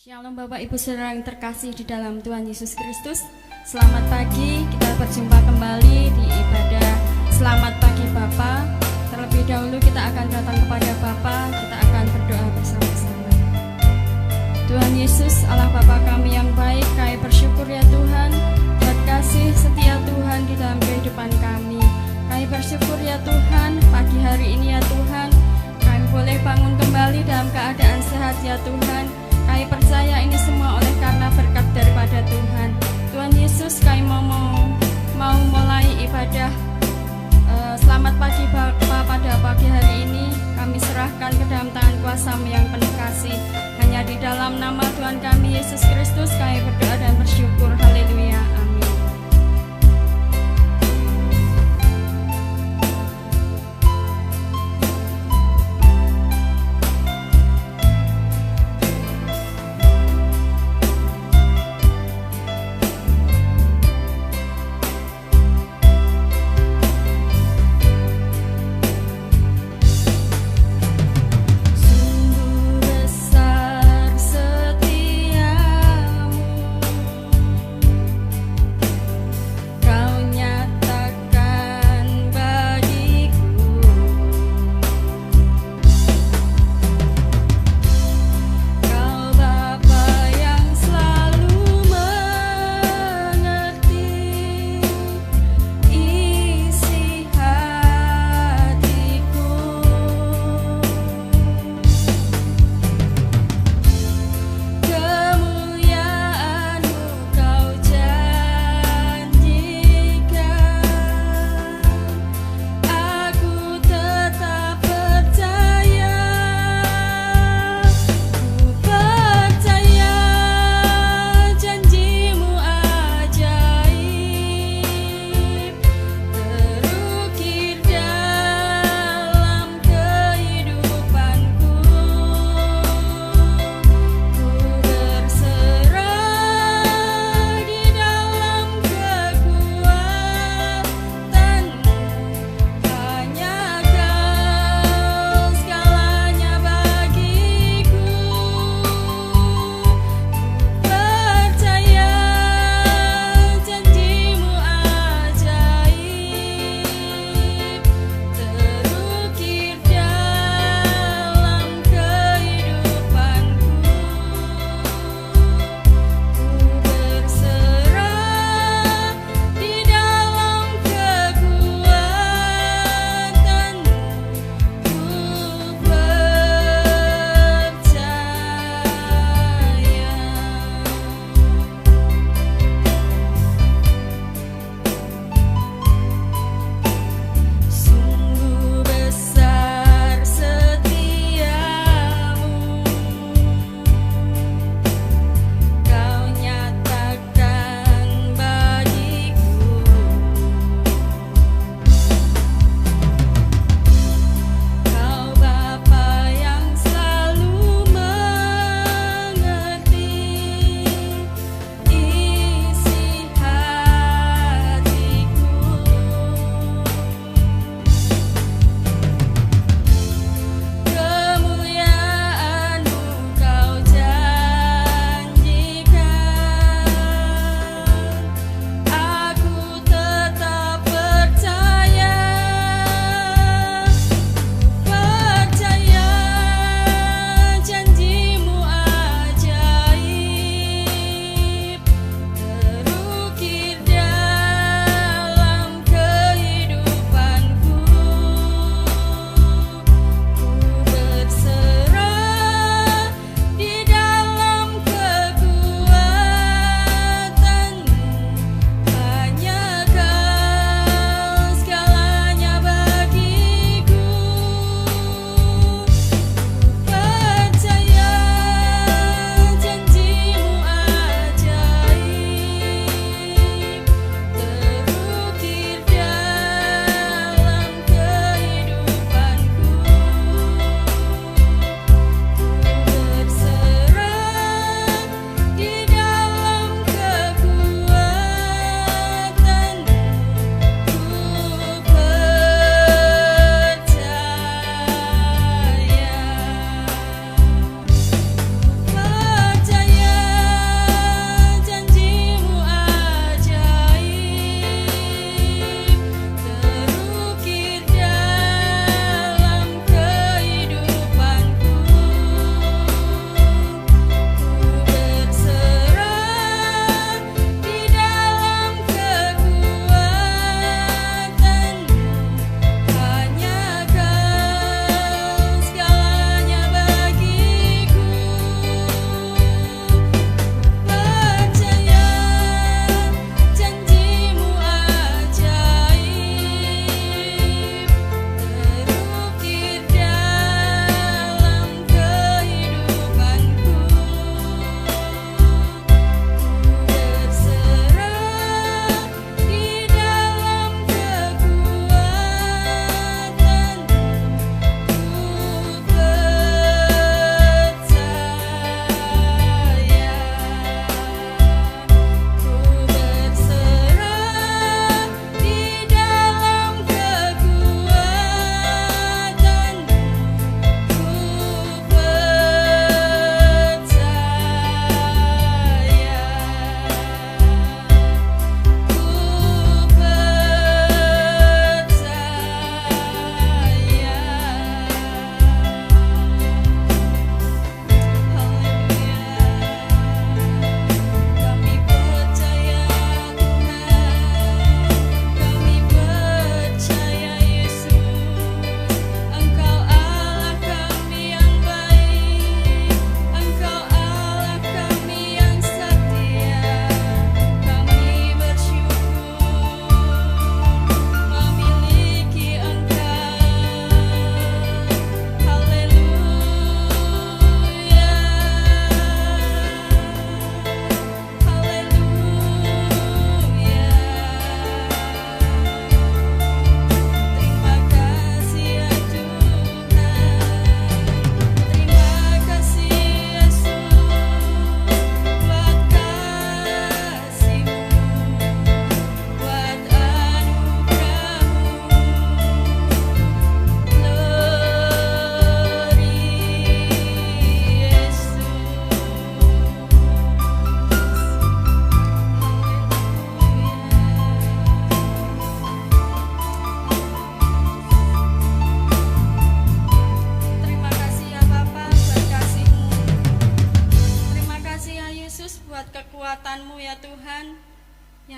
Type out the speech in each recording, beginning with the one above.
Shalom Bapak Ibu Saudara yang terkasih di dalam Tuhan Yesus Kristus. Selamat pagi, kita berjumpa kembali di ibadah Selamat Pagi Bapa. Terlebih dahulu kita akan datang kepada Bapa, kita akan berdoa bersama-sama. Tuhan Yesus, Allah Bapa kami yang baik, kami bersyukur ya Tuhan buat kasih setia Tuhan di dalam kehidupan kami. Kami bersyukur ya Tuhan, pagi hari ini ya Tuhan, kami boleh bangun kembali dalam keadaan sehat ya Tuhan. Kami percaya ini semua oleh karena berkat daripada Tuhan. Tuhan Yesus, kami mau mulai ibadah Selamat Pagi Bapa pada pagi hari ini. Kami serahkan ke dalam tangan kuasa-Mu yang penuh kasih. Hanya di dalam nama Tuhan kami Yesus Kristus kami berdoa dan bersyukur. Haleluya. Amin. Sungguh besar setiamu.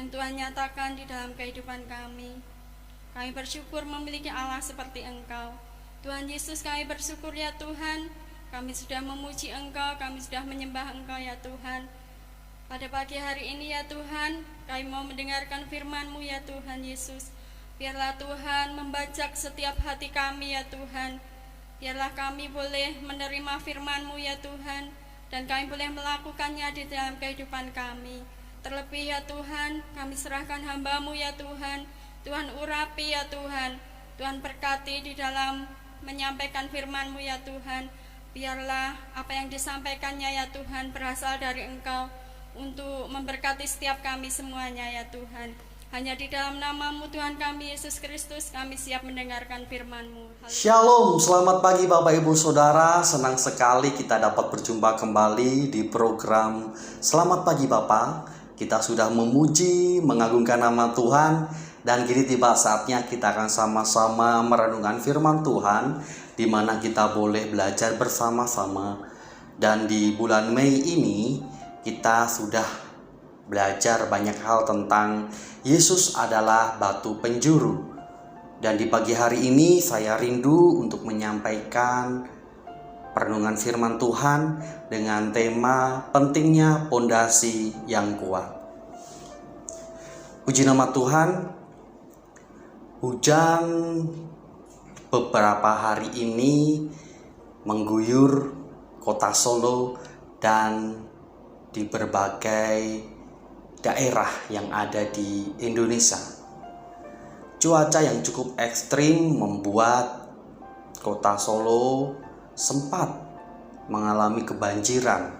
yang Tuhan nyatakan di dalam kehidupan kami. Kami bersyukur memiliki Allah seperti Engkau. Tuhan Yesus, kami bersyukur ya Tuhan, kami sudah memuji Engkau, kami sudah menyembah Engkau ya Tuhan. Pada pagi hari ini ya Tuhan, kami mau mendengarkan firman-Mu ya Tuhan Yesus. Biarlah Tuhan membajak setiap hati kami ya Tuhan. Biarlah kami boleh menerima firman-Mu ya Tuhan, dan kami boleh melakukannya di dalam kehidupan kami. Terlebih ya Tuhan, kami serahkan hamba-Mu ya Tuhan. Tuhan urapi ya Tuhan, Tuhan berkati di dalam menyampaikan firman-Mu ya Tuhan. Biarlah apa yang disampaikannya ya Tuhan berasal dari Engkau untuk memberkati setiap kami semuanya ya Tuhan. Hanya di dalam nama-Mu Tuhan kami Yesus Kristus kami siap mendengarkan firman-Mu. Shalom, selamat pagi Bapak Ibu Saudara. Senang sekali kita dapat berjumpa kembali di program Selamat Pagi Bapak. Kita sudah memuji, mengagungkan nama Tuhan, dan kini tiba saatnya kita akan sama-sama merenungkan firman Tuhan, di mana kita boleh belajar bersama-sama. Dan di bulan Mei ini kita sudah belajar banyak hal tentang Yesus adalah batu penjuru. Dan di pagi hari ini saya rindu untuk menyampaikan perenungan firman Tuhan dengan tema pentingnya pondasi yang kuat. Puji nama Tuhan. Hujan beberapa hari ini mengguyur kota Solo dan di berbagai daerah yang ada di Indonesia. Cuaca yang cukup ekstrim membuat kota Solo sempat mengalami kebanjiran.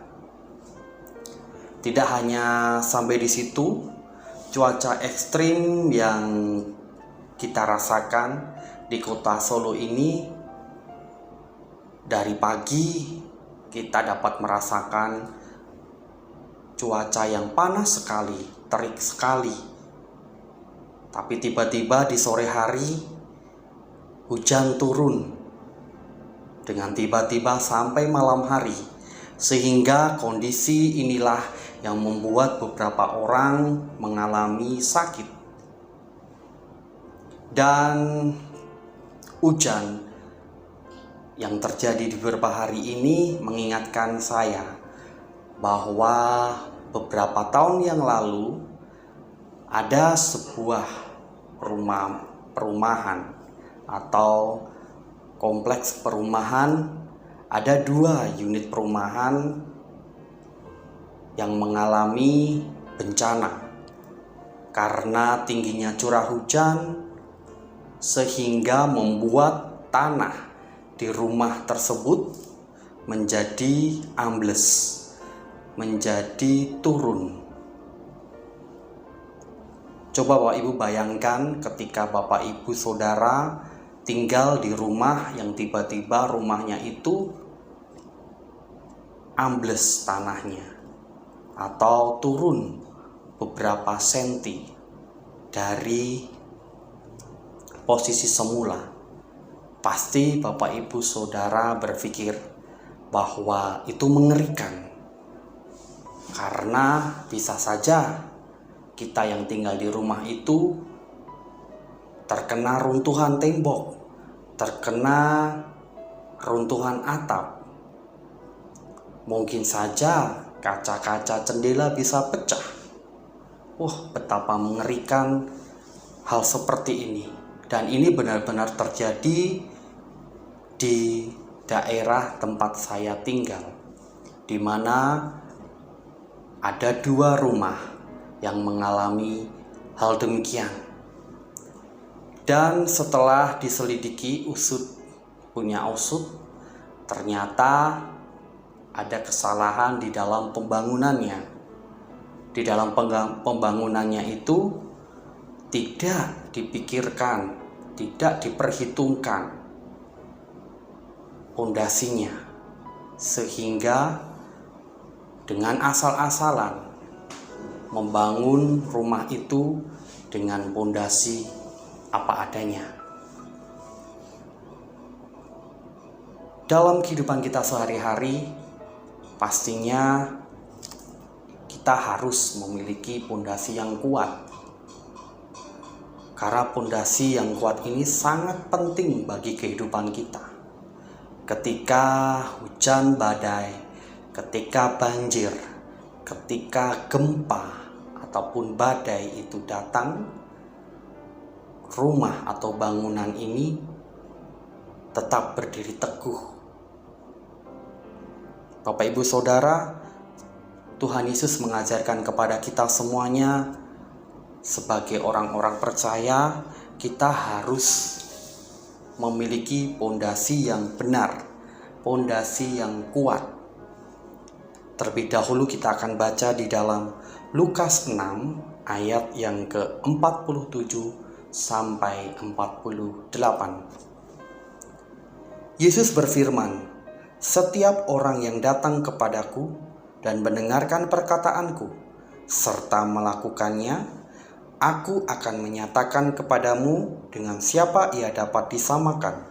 Tidak hanya sampai di situ, cuaca ekstrim yang kita rasakan di kota Solo ini, dari pagi kita dapat merasakan cuaca yang panas sekali, terik sekali. Tapi tiba-tiba di sore hari hujan turun dengan tiba-tiba sampai malam hari, sehingga kondisi inilah yang membuat beberapa orang mengalami sakit. Dan hujan yang terjadi di beberapa hari ini mengingatkan saya bahwa beberapa tahun yang lalu ada sebuah perumahan atau kompleks perumahan, ada 2 unit perumahan yang mengalami bencana karena tingginya curah hujan, sehingga membuat tanah di rumah tersebut menjadi ambles, menjadi turun. Coba Bapak Ibu bayangkan ketika Bapak Ibu Saudara tinggal di rumah yang tiba-tiba rumahnya itu ambles tanahnya atau turun beberapa senti dari posisi semula. Pasti Bapak Ibu Saudara berpikir bahwa itu mengerikan, karena bisa saja kita yang tinggal di rumah itu terkena runtuhan tembok, terkena runtuhan atap. Mungkin saja kaca-kaca jendela bisa pecah. Betapa mengerikan hal seperti ini. Dan ini benar-benar terjadi di daerah tempat saya tinggal, di mana ada 2 rumah yang mengalami hal demikian. Dan setelah diselidiki punya usut, ternyata ada kesalahan di dalam pembangunannya. Di dalam pembangunannya itu tidak dipikirkan, tidak diperhitungkan pondasinya, sehingga dengan asal-asalan membangun rumah itu dengan pondasi apa adanya. Dalam kehidupan kita sehari-hari, pastinya kita harus memiliki pondasi yang kuat Karena pondasi yang kuat ini sangat penting bagi kehidupan kita. Ketika hujan badai, ketika banjir, ketika gempa ataupun badai itu datang, rumah atau bangunan ini tetap berdiri teguh. Bapak, Ibu, Saudara, Tuhan Yesus mengajarkan kepada kita semuanya, sebagai orang-orang percaya, kita harus memiliki pondasi yang benar, pondasi yang kuat. Terlebih dahulu kita akan baca di dalam Lukas 6 ayat yang ke-47 sampai 48. Yesus berfirman, "Setiap orang yang datang kepadaku dan mendengarkan perkataanku serta melakukannya, Aku akan menyatakan kepadamu dengan siapa ia dapat disamakan.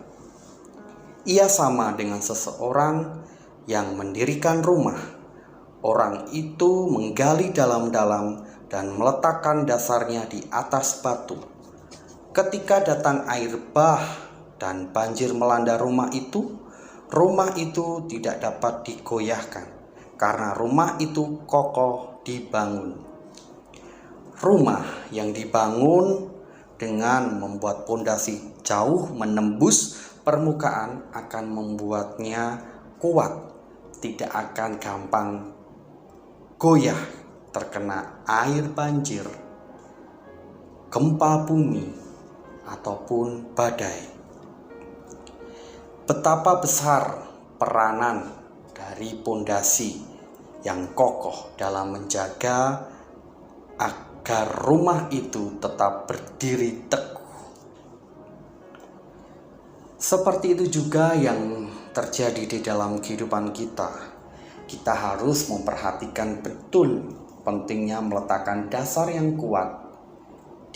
Ia sama dengan seseorang yang mendirikan rumah. Orang itu menggali dalam-dalam dan meletakkan dasarnya di atas batu. Ketika datang air bah dan banjir melanda rumah itu tidak dapat digoyahkan, karena rumah itu kokoh dibangun." Rumah yang dibangun dengan membuat pondasi jauh menembus permukaan akan membuatnya kuat, tidak akan gampang goyah terkena air banjir, gempa bumi, ataupun badai. Betapa besar peranan dari pondasi yang kokoh dalam menjaga agar rumah itu tetap berdiri teguh. Seperti itu juga yang terjadi di dalam kehidupan kita. Kita harus memperhatikan betul pentingnya meletakkan dasar yang kuat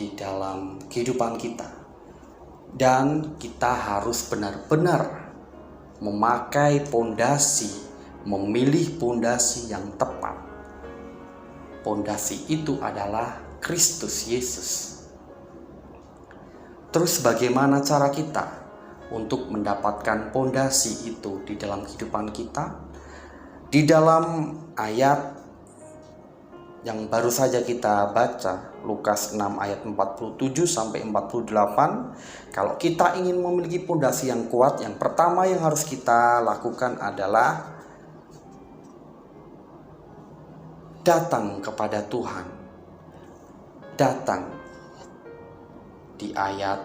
di dalam kehidupan kita. Dan kita harus benar-benar memakai pondasi, memilih pondasi yang tepat. Pondasi itu adalah Kristus Yesus. Terus bagaimana cara kita untuk mendapatkan pondasi itu di dalam kehidupan kita? Di dalam ayat yang baru saja kita baca, Lukas 6 ayat 47 sampai 48, kalau kita ingin memiliki pondasi yang kuat, yang pertama yang harus kita lakukan adalah datang kepada Tuhan. Datang. Di ayat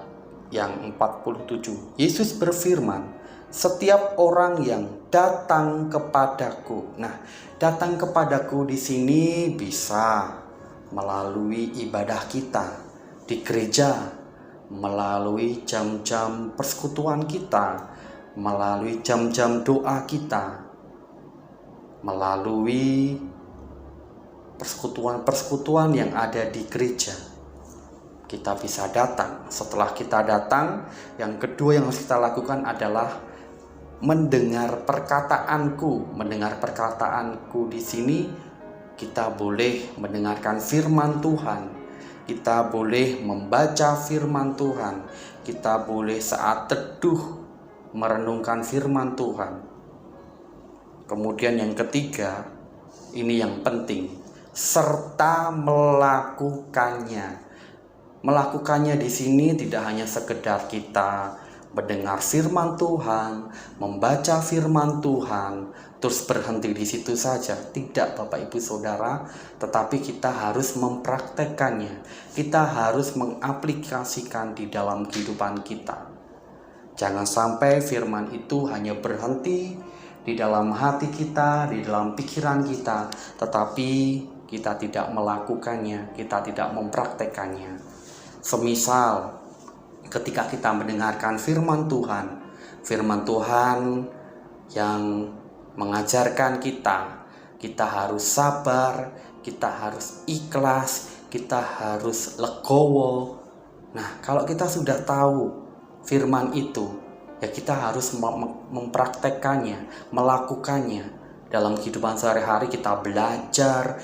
yang 47, Yesus berfirman, "Setiap orang yang datang kepadaku." Nah, datang kepadaku di sini bisa melalui ibadah kita di gereja, melalui jam-jam persekutuan kita, melalui jam-jam doa kita, melalui persekutuan-persekutuan yang ada di gereja. Kita bisa datang. Setelah kita datang, yang kedua yang harus kita lakukan adalah mendengar perkataanku. Mendengar perkataanku di sini, kita boleh mendengarkan firman Tuhan. Kita boleh membaca firman Tuhan. Kita boleh saat teduh merenungkan firman Tuhan. Kemudian yang ketiga, ini yang penting, serta melakukannya. Melakukannya di sini tidak hanya sekedar kita mendengar firman Tuhan, membaca firman Tuhan, terus berhenti di situ saja. Tidak, Bapak Ibu Saudara, tetapi kita harus mempraktekkannya. Kita harus mengaplikasikan di dalam kehidupan kita. Jangan sampai firman itu hanya berhenti di dalam hati kita, di dalam pikiran kita, tetapi kita tidak melakukannya, kita tidak mempraktekannya. Semisal ketika kita mendengarkan firman Tuhan yang mengajarkan kita harus sabar, kita harus ikhlas, kita harus legowo. Nah, kalau kita sudah tahu firman itu, ya kita harus mempraktekannya, melakukannya dalam kehidupan sehari-hari. Kita belajar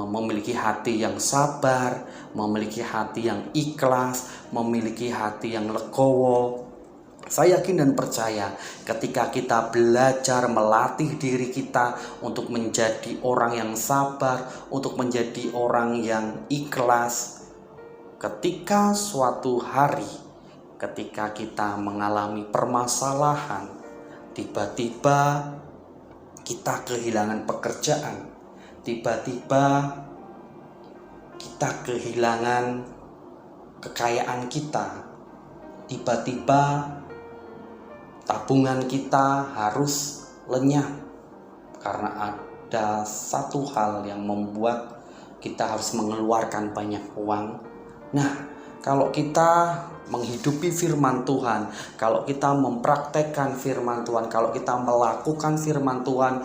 memiliki hati yang sabar, memiliki hati yang ikhlas, memiliki hati yang legowo. Saya yakin dan percaya ketika kita belajar melatih diri kita untuk menjadi orang yang sabar, untuk menjadi orang yang ikhlas, ketika suatu hari, ketika kita mengalami permasalahan, tiba-tiba kita kehilangan pekerjaan, tiba-tiba kita kehilangan kekayaan kita, tiba-tiba tabungan kita harus lenyap karena ada satu hal yang membuat kita harus mengeluarkan banyak uang. Nah, kalau kita menghidupi firman Tuhan, kalau kita mempraktekkan firman Tuhan, kalau kita melakukan firman Tuhan,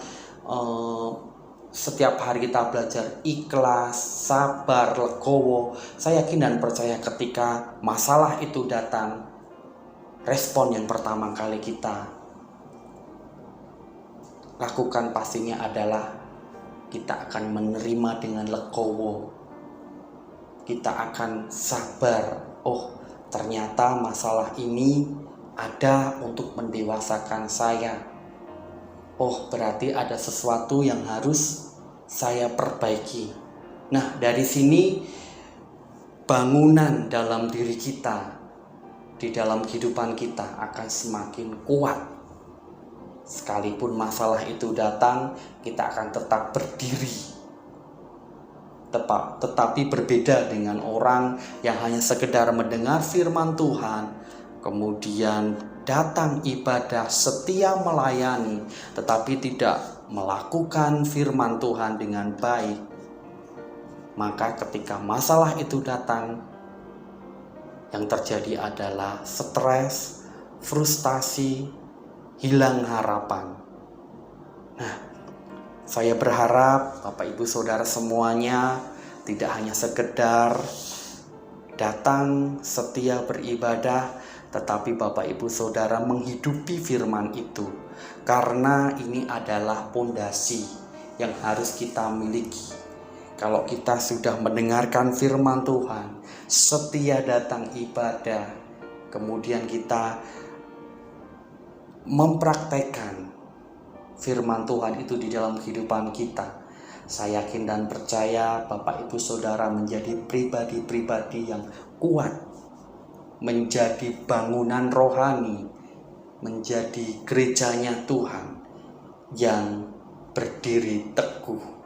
setiap hari kita belajar ikhlas, sabar, legowo. Saya yakin dan percaya ketika masalah itu datang, respon yang pertama kali kita lakukan pastinya adalah kita akan menerima dengan legowo. Kita akan sabar. Oh, ternyata masalah ini ada untuk mendewasakan saya. Oh, berarti ada sesuatu yang harus saya perbaiki. Nah, dari sini bangunan dalam diri kita, di dalam kehidupan kita akan semakin kuat. Sekalipun masalah itu datang, kita akan tetap berdiri. Tetapi berbeda dengan orang yang hanya sekedar mendengar firman Tuhan, kemudian datang ibadah, setia melayani, tetapi tidak melakukan firman Tuhan dengan baik. Maka ketika masalah itu datang, yang terjadi adalah stres, frustasi, hilang harapan. Nah, saya berharap Bapak Ibu Saudara semuanya tidak hanya sekedar datang setia beribadah, tetapi Bapak Ibu Saudara menghidupi firman itu. Karena ini adalah pondasi yang harus kita miliki. Kalau kita sudah mendengarkan firman Tuhan, setia datang ibadah, kemudian kita mempraktekkan firman Tuhan itu di dalam kehidupan kita, saya yakin dan percaya Bapak Ibu Saudara menjadi pribadi-pribadi yang kuat, menjadi bangunan rohani, menjadi gerejanya Tuhan yang berdiri teguh.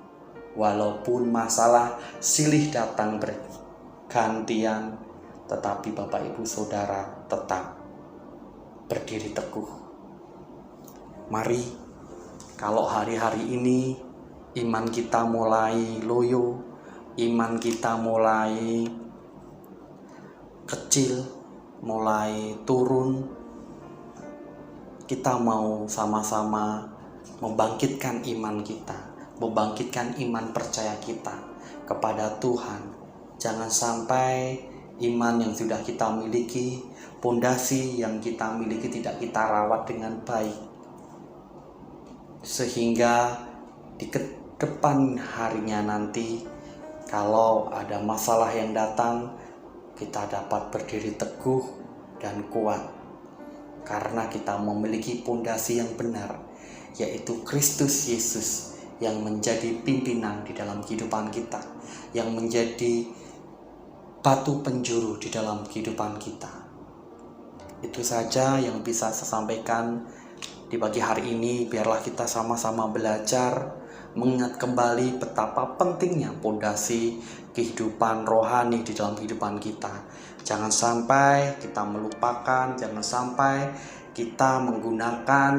Walaupun masalah silih datang bergantian, tetapi Bapak Ibu Saudara tetap berdiri teguh. Mari, kalau hari-hari ini iman kita mulai loyo, iman kita mulai kecil, mulai turun, kita mau sama-sama membangkitkan iman kita, membangkitkan iman percaya kita kepada Tuhan. Jangan sampai iman yang sudah kita miliki, pondasi yang kita miliki tidak kita rawat dengan baik, sehingga di depan harinya nanti kalau ada masalah yang datang, kita dapat berdiri teguh dan kuat karena kita memiliki pondasi yang benar, yaitu Kristus Yesus yang menjadi pimpinan di dalam kehidupan kita, yang menjadi batu penjuru di dalam kehidupan kita. Itu saja yang bisa saya sampaikan di pagi hari ini. Biarlah kita sama-sama belajar mengingat kembali betapa pentingnya pondasi kehidupan rohani di dalam kehidupan kita. Jangan sampai kita melupakan, jangan sampai kita menggunakan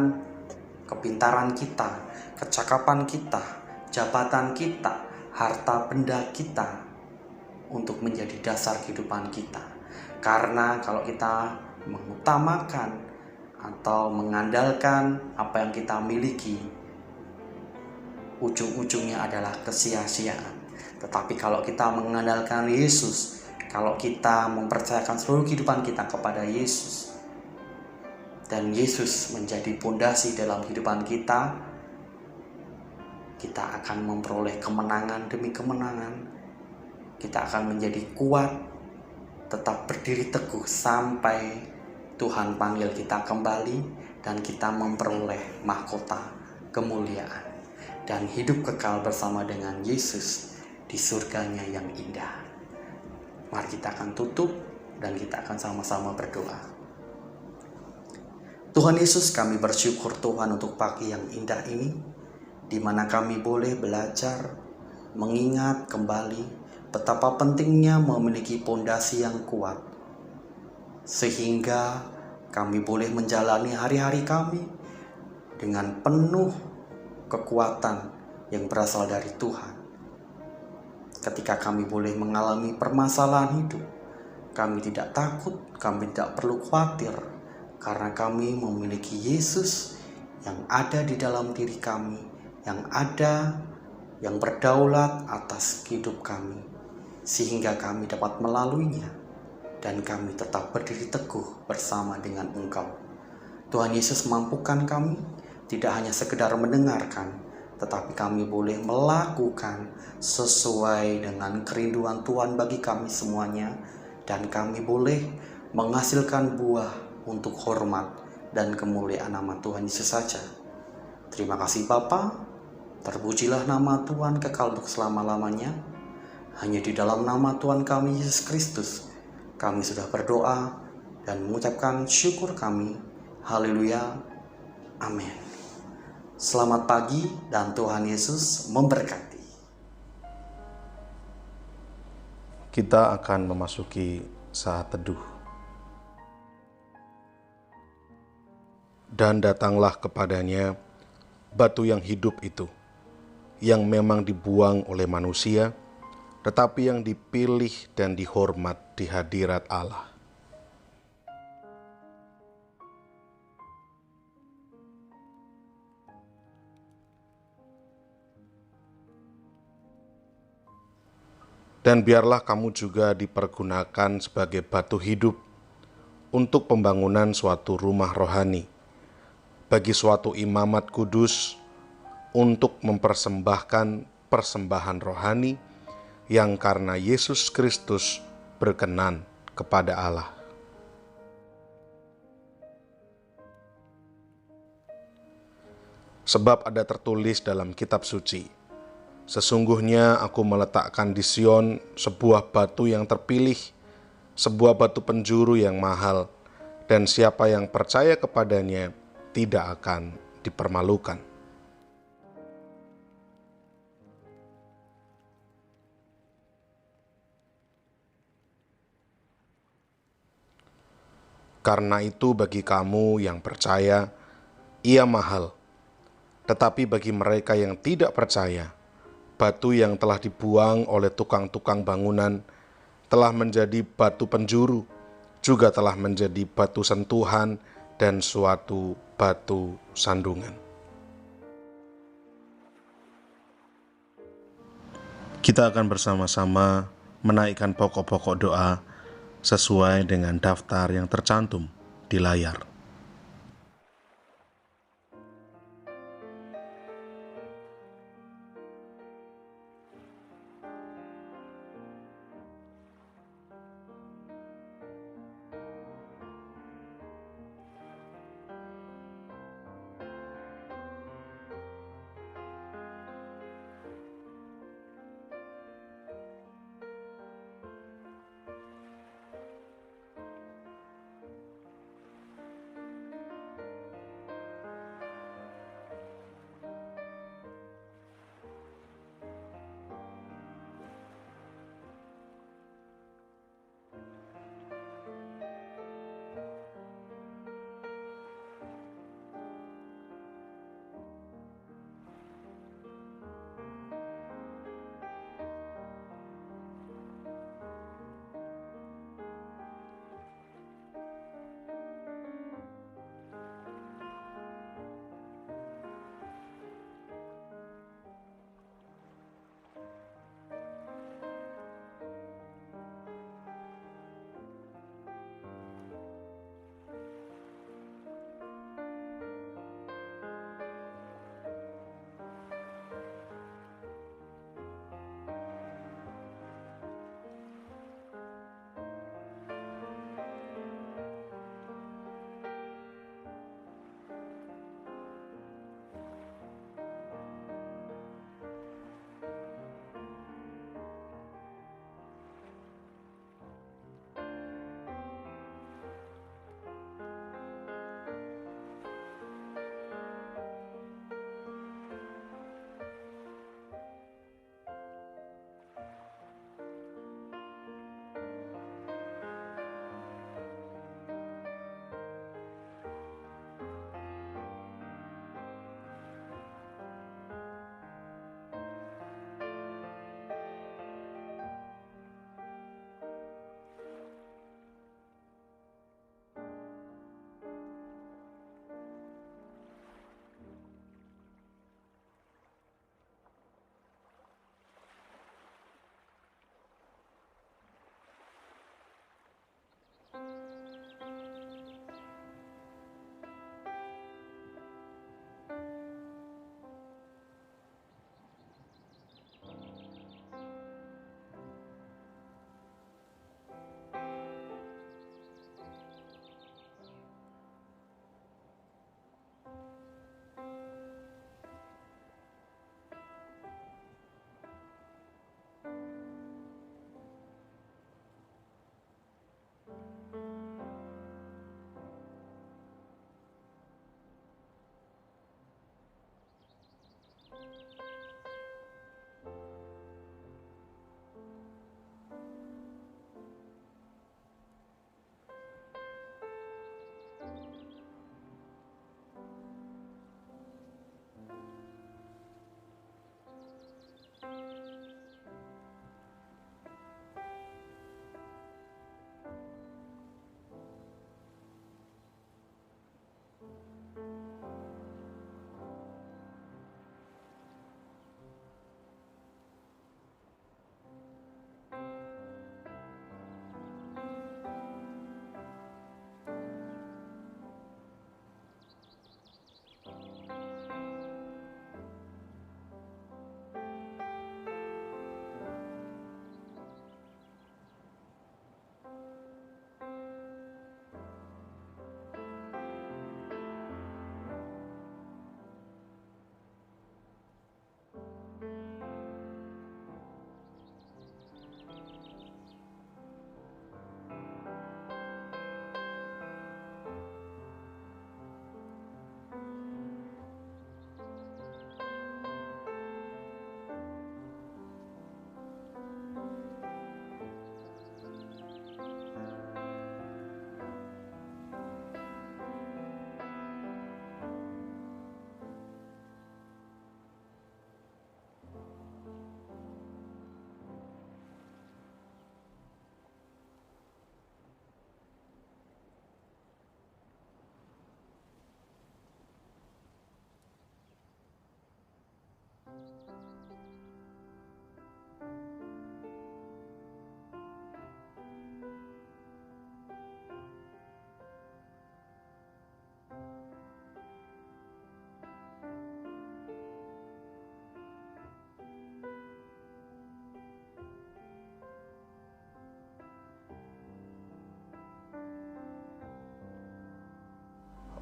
kepintaran kita, kecakapan kita, jabatan kita, harta benda kita untuk menjadi dasar kehidupan kita. Karena kalau kita mengutamakan atau mengandalkan apa yang kita miliki, ujung-ujungnya adalah kesia-siaan. Tetapi kalau kita mengandalkan Yesus, kalau kita mempercayakan seluruh kehidupan kita kepada Yesus, dan Yesus menjadi pondasi dalam kehidupan kita, kita akan memperoleh kemenangan demi kemenangan. Kita akan menjadi kuat, tetap berdiri teguh sampai Tuhan panggil kita kembali dan kita memperoleh mahkota kemuliaan dan hidup kekal bersama dengan Yesus di surganya yang indah. Mari kita akan tutup dan kita akan sama-sama berdoa. Tuhan Yesus, kami bersyukur Tuhan untuk pagi yang indah ini, di mana kami boleh belajar mengingat kembali betapa pentingnya memiliki pondasi yang kuat, sehingga kami boleh menjalani hari-hari kami dengan penuh kekuatan yang berasal dari Tuhan. Ketika kami boleh mengalami permasalahan hidup, kami tidak takut, kami tidak perlu khawatir, karena kami memiliki Yesus yang ada di dalam diri kami, yang berdaulat atas hidup kami, sehingga kami dapat melaluinya dan kami tetap berdiri teguh bersama dengan Engkau. Tuhan Yesus, mampukan kami tidak hanya sekedar mendengarkan, tetapi kami boleh melakukan sesuai dengan kerinduan Tuhan bagi kami semuanya, dan kami boleh menghasilkan buah untuk hormat dan kemuliaan nama Tuhan Yesus saja. Terima kasih Bapa, terpujilah nama Tuhan kekal untuk selama-lamanya. Hanya di dalam nama Tuhan kami Yesus Kristus kami sudah berdoa dan mengucapkan syukur kami. Haleluya, amin. Selamat pagi dan Tuhan Yesus memberkati. Kita akan memasuki saat teduh. Dan datanglah kepadanya batu yang hidup itu, yang memang dibuang oleh manusia, tetapi yang dipilih dan dihormat di hadirat Allah. Dan biarlah kamu juga dipergunakan sebagai batu hidup untuk pembangunan suatu rumah rohani, bagi suatu imamat kudus, untuk mempersembahkan persembahan rohani yang karena Yesus Kristus berkenan kepada Allah. Sebab ada tertulis dalam kitab suci, sesungguhnya aku meletakkan di Sion sebuah batu yang terpilih, sebuah batu penjuru yang mahal, dan siapa yang percaya kepadanya tidak akan dipermalukan. Karena itu bagi kamu yang percaya, ia mahal. Tetapi bagi mereka yang tidak percaya, batu yang telah dibuang oleh tukang-tukang bangunan telah menjadi batu penjuru, juga telah menjadi batu sentuhan dan suatu batu sandungan. Kita akan bersama-sama menaikkan pokok-pokok doa sesuai dengan daftar yang tercantum di layar.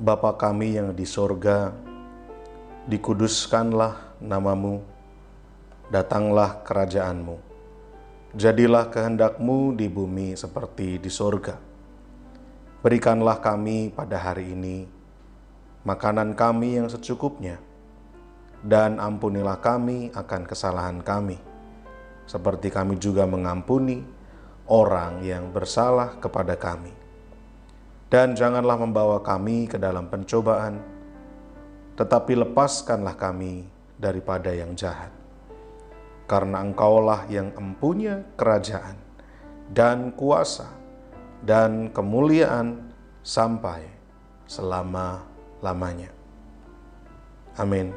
Bapa kami yang di sorga, dikuduskanlah namamu, datanglah kerajaanmu, jadilah kehendakmu di bumi seperti di sorga. Berikanlah kami pada hari ini makanan kami yang secukupnya, dan ampunilah kami akan kesalahan kami, seperti kami juga mengampuni orang yang bersalah kepada kami. Dan janganlah membawa kami ke dalam pencobaan, tetapi lepaskanlah kami daripada yang jahat. Karena Engkaulah yang empunya kerajaan dan kuasa dan kemuliaan sampai selama-lamanya. Amin.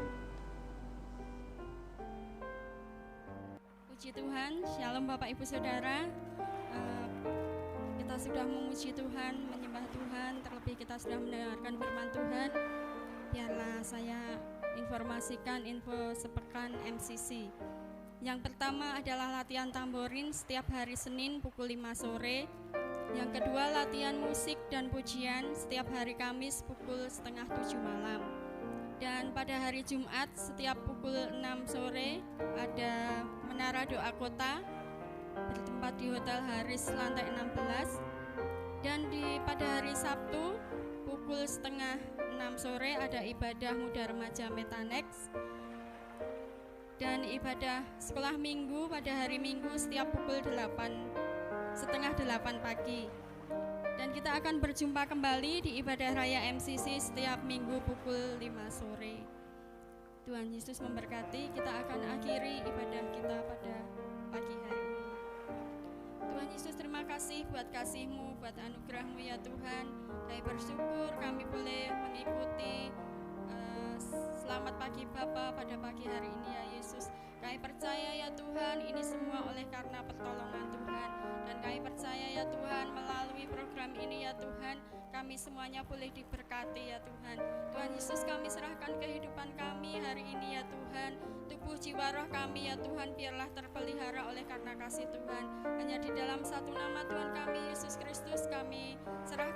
Puji Tuhan, Shalom Bapak Ibu Saudara. Kita sudah memuji Tuhan, menyembah Tuhan, terlebih kita sudah mendengarkan firman Tuhan. Biarlah saya informasikan info sepekan MCC. Yang pertama adalah latihan tamborin setiap hari Senin pukul 5 sore. Yang kedua latihan musik dan pujian setiap hari Kamis pukul 6:30 malam. Dan pada hari Jumat setiap pukul 6 sore ada Menara Doa Kota bertempat di Hotel Haris lantai 16. Dan pada hari Sabtu pukul 5:30 sore ada ibadah muda remaja Metanex. Dan ibadah sekolah minggu pada hari Minggu setiap pukul 7:30 pagi. Dan kita akan berjumpa kembali di ibadah raya MCC setiap minggu pukul 5 sore. Tuhan Yesus memberkati. Kita akan akhiri ibadah kita pada pagi hari ini. Tuhan Yesus, terima kasih buat kasih-Mu, buat anugerah-Mu ya Tuhan. Kami bersyukur kami boleh mengikuti Selamat Pagi Bapa pada pagi hari ini ya Yesus. Kami percaya ya Tuhan, ini semua oleh karena pertolongan Tuhan. Dan kami percaya ya Tuhan, melalui program ini ya Tuhan, kami semuanya boleh diberkati ya Tuhan. Tuhan Yesus, kami serahkan kehidupan kami hari ini ya Tuhan. Tubuh jiwa roh kami ya Tuhan, biarlah terpelihara oleh karena kasih Tuhan. Hanya di dalam satu nama Tuhan kami, Yesus Kristus, kami serahkan